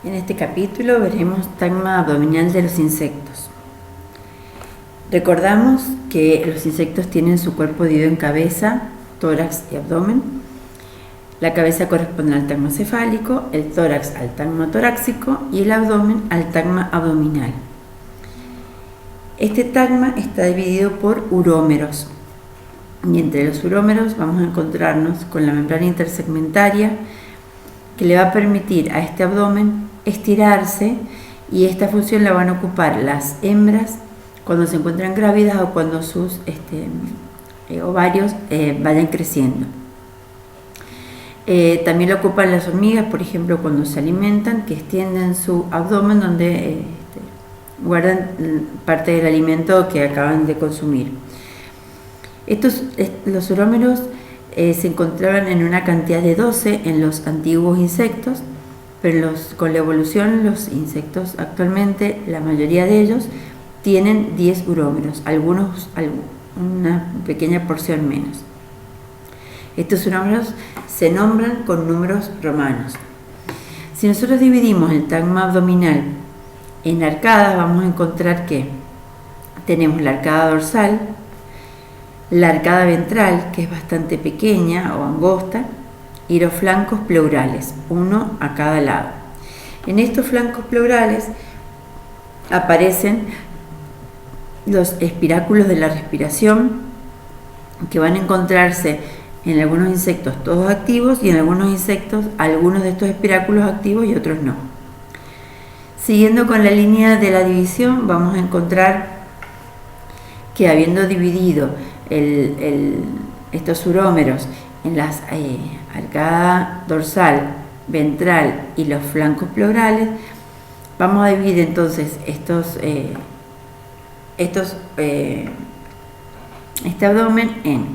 En este capítulo veremos tagma abdominal de los insectos. Recordamos que los insectos tienen su cuerpo dividido en cabeza, tórax y abdomen. La cabeza corresponde al tagma cefálico, el tórax al tagma torácico y el abdomen al tagma abdominal. Este tagma está dividido por urómeros y entre los urómeros vamos a encontrarnos con la membrana intersegmentaria que le va a permitir a este abdomen estirarse, y esta función la van a ocupar las hembras cuando se encuentran grávidas o cuando sus ovarios vayan creciendo. También lo ocupan las hormigas, por ejemplo, cuando se alimentan, que extienden su abdomen donde guardan parte del alimento que acaban de consumir. Los urómeros se encontraban en una cantidad de 12 en los antiguos insectos, pero con la evolución los insectos actualmente, la mayoría de ellos, tienen 10 urómeros, algunos una pequeña porción menos. Estos urómeros se nombran con números romanos. Si nosotros dividimos el tagma abdominal en arcadas, vamos a encontrar que tenemos la arcada dorsal, la arcada ventral, que es bastante pequeña o angosta, y los flancos pleurales, uno a cada lado. En estos flancos pleurales aparecen los espiráculos de la respiración, que van a encontrarse en algunos insectos todos activos y en algunos insectos algunos de estos espiráculos activos y otros no. Siguiendo con la línea de la división, vamos a encontrar que habiendo dividido estos urómeros en las arcada dorsal, ventral y los flancos pleurales, vamos a dividir entonces este abdomen en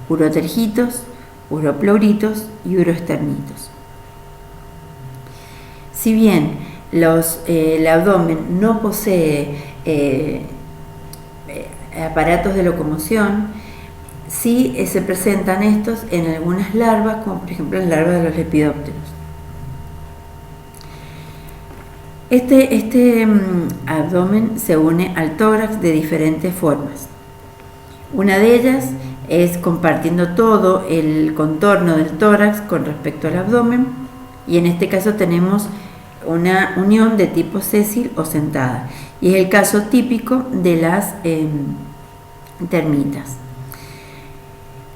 urotergitos, uropleuritos y uroesternitos. Si bien el abdomen no posee aparatos de locomoción, sí se presentan estos en algunas larvas, como por ejemplo las larvas de los lepidópteros. Este abdomen se une al tórax de diferentes formas. Una de ellas es compartiendo todo el contorno del tórax con respecto al abdomen, y en este caso tenemos una unión de tipo sésil o sentada, y es el caso típico de las termitas.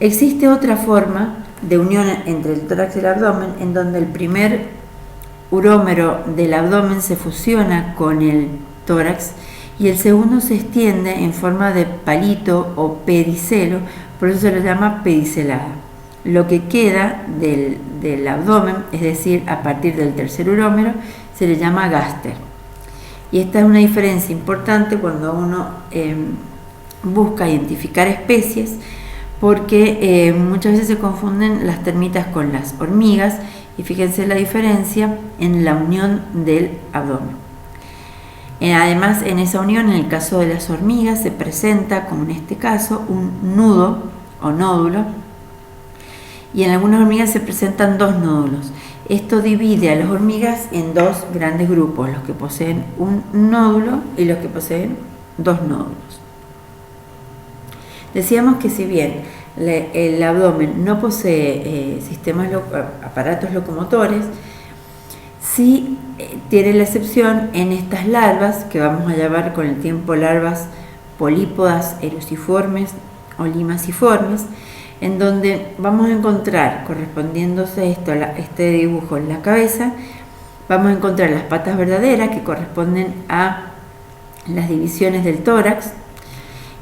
Existe otra forma de unión entre el tórax y el abdomen, en donde el primer urómero del abdomen se fusiona con el tórax y el segundo se extiende en forma de palito o pedicelo, por eso se lo llama pedicelada. Lo que queda del abdomen, es decir, a partir del tercer urómero, se le llama gáster. Y esta es una diferencia importante cuando uno busca identificar especies, porque muchas veces se confunden las termitas con las hormigas, y fíjense la diferencia en la unión del abdomen. Además, en esa unión, en el caso de las hormigas, se presenta, como en este caso, un nudo o nódulo, y en algunas hormigas se presentan dos nódulos. Esto divide a las hormigas en dos grandes grupos, los que poseen un nódulo y los que poseen dos nódulos. Decíamos que si bien el abdomen no posee aparatos locomotores, sí tiene la excepción en estas larvas, que vamos a llamar con el tiempo larvas polípodas eruciformes o limaciformes, en donde vamos a encontrar, correspondiéndose este dibujo en la cabeza, vamos a encontrar las patas verdaderas, que corresponden a las divisiones del tórax,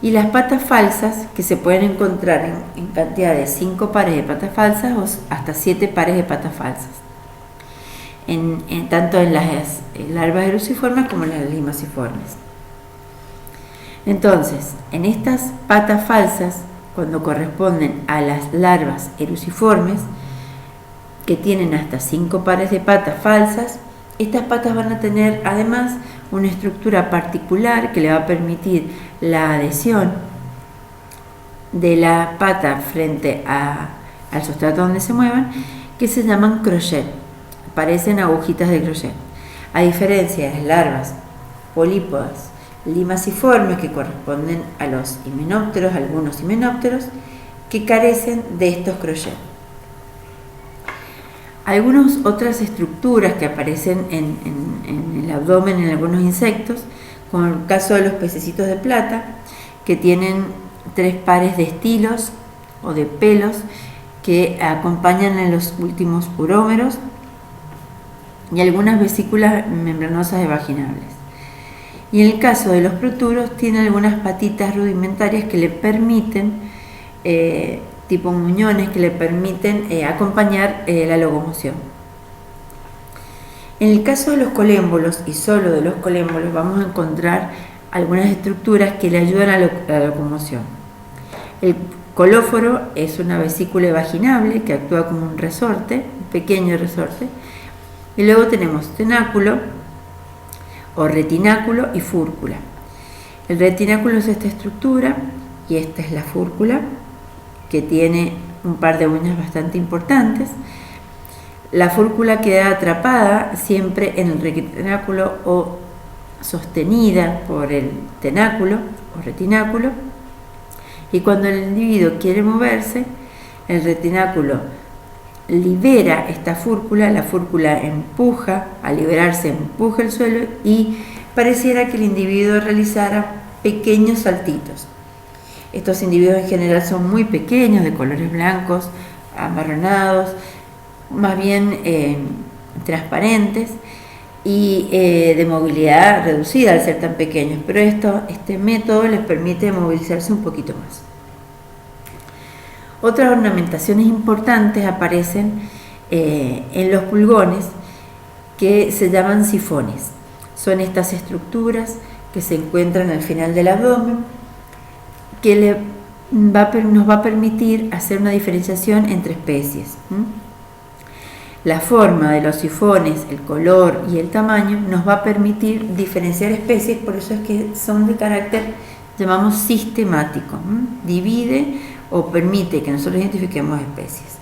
y las patas falsas, que se pueden encontrar en cantidad de 5 pares de patas falsas o hasta 7 pares de patas falsas, tanto en las larvas eruciformes como en las limaciformes. Entonces, en estas patas falsas, cuando corresponden a las larvas eruciformes, que tienen hasta 5 pares de patas falsas, estas patas van a tener además una estructura particular que le va a permitir la adhesión de la pata frente al sustrato donde se muevan, que se llaman crochet. Parecen agujitas de crochet. a diferencia de las larvas polípodas limasiformes que corresponden a los himenópteros, algunos himenópteros, que carecen de estos crochet. Algunas otras estructuras que aparecen en el abdomen en algunos insectos, como el caso de los pececitos de plata, que tienen 3 pares de estilos o de pelos que acompañan en los últimos urómeros y algunas vesículas membranosas evaginables. Y en el caso de los proturos, tiene algunas patitas rudimentarias que le permiten, tipo muñones, que le permiten acompañar la locomoción. En el caso de los colémbolos, y solo de los colémbolos, vamos a encontrar algunas estructuras que le ayudan a la locomoción. El colóforo es una vesícula vaginable que actúa como un resorte, un pequeño resorte, y luego tenemos tenáculo o retináculo y fúrcula. El retináculo es esta estructura y esta es la fúrcula, que tiene un par de uñas bastante importantes. La fúrcula queda atrapada siempre en el retináculo o sostenida por el tenáculo o retináculo, y cuando el individuo quiere moverse, el retináculo libera esta fúrcula, la fúrcula empuja, al liberarse empuja el suelo y pareciera que el individuo realizara pequeños saltitos. Estos individuos en general son muy pequeños, de colores blancos, amarronados, más bien transparentes y de movilidad reducida al ser tan pequeños, pero este método les permite movilizarse un poquito más. Otras ornamentaciones importantes aparecen en los pulgones, que se llaman sifones. Son estas estructuras que se encuentran al final del abdomen, que nos va a permitir hacer una diferenciación entre especies. La forma de los sifones, el color y el tamaño nos va a permitir diferenciar especies, por eso es que son de carácter, llamamos sistemático. Divide o permite que nosotros identifiquemos especies.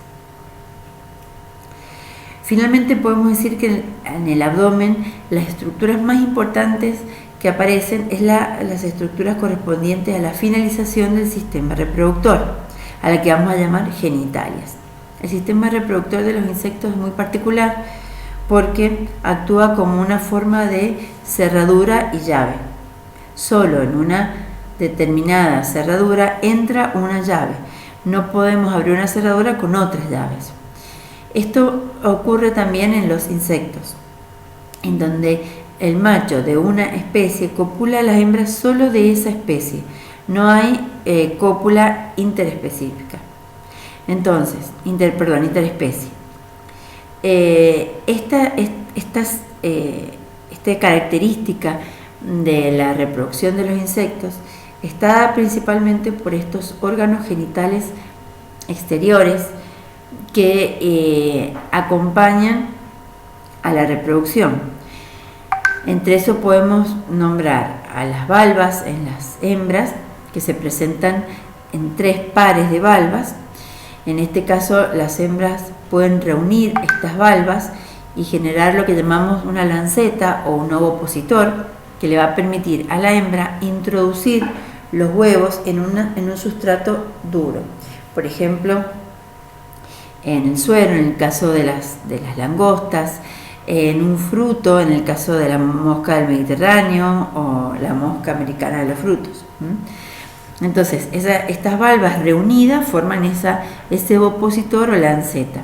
Finalmente podemos decir que en el abdomen las estructuras más importantes que aparecen es las estructuras correspondientes a la finalización del sistema reproductor, a la que vamos a llamar genitalias. El sistema reproductor de los insectos es muy particular porque actúa como una forma de cerradura y llave. Solo en una determinada cerradura entra una llave. No podemos abrir una cerradura con otras llaves. Esto ocurre también en los insectos, en donde el macho de una especie copula a las hembras solo de esa especie. No hay cópula interespecífica. Entonces, interespecie. Esta característica de la reproducción de los insectos está dada principalmente por estos órganos genitales exteriores que acompañan a la reproducción. Entre eso podemos nombrar a las valvas en las hembras, que se presentan en 3 pares de valvas. En este caso, las hembras pueden reunir estas valvas y generar lo que llamamos una lanceta o un ovopositor, que le va a permitir a la hembra introducir los huevos en un sustrato duro. Por ejemplo, en el suelo, en el caso de las langostas, en un fruto, en el caso de la mosca del Mediterráneo o la mosca americana de los frutos. Entonces, estas valvas reunidas forman ese ovopositor o lanceta.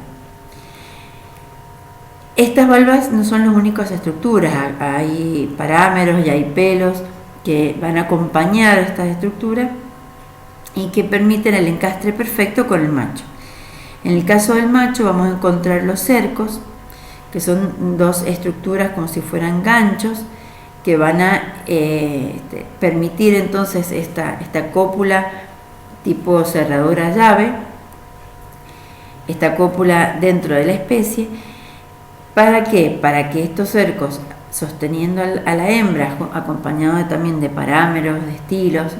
Estas valvas no son las únicas estructuras, hay parámeros y hay pelos que van a acompañar estas estructuras y que permiten el encastre perfecto con el macho. En el caso del macho vamos a encontrar los cercos, que son 2 estructuras como si fueran ganchos, que van a permitir entonces esta cópula tipo cerradura llave, esta cópula dentro de la especie. ¿Para qué? Para que estos cercos, sosteniendo a la hembra, acompañado también de parámeros, de estilos,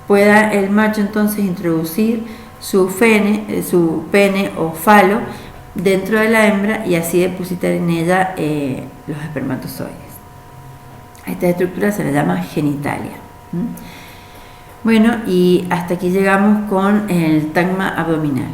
pueda el macho entonces introducir su pene o falo dentro de la hembra y así depositar en ella los espermatozoides. Esta estructura se le llama genitalia. Bueno, y hasta aquí llegamos con el tagma abdominal.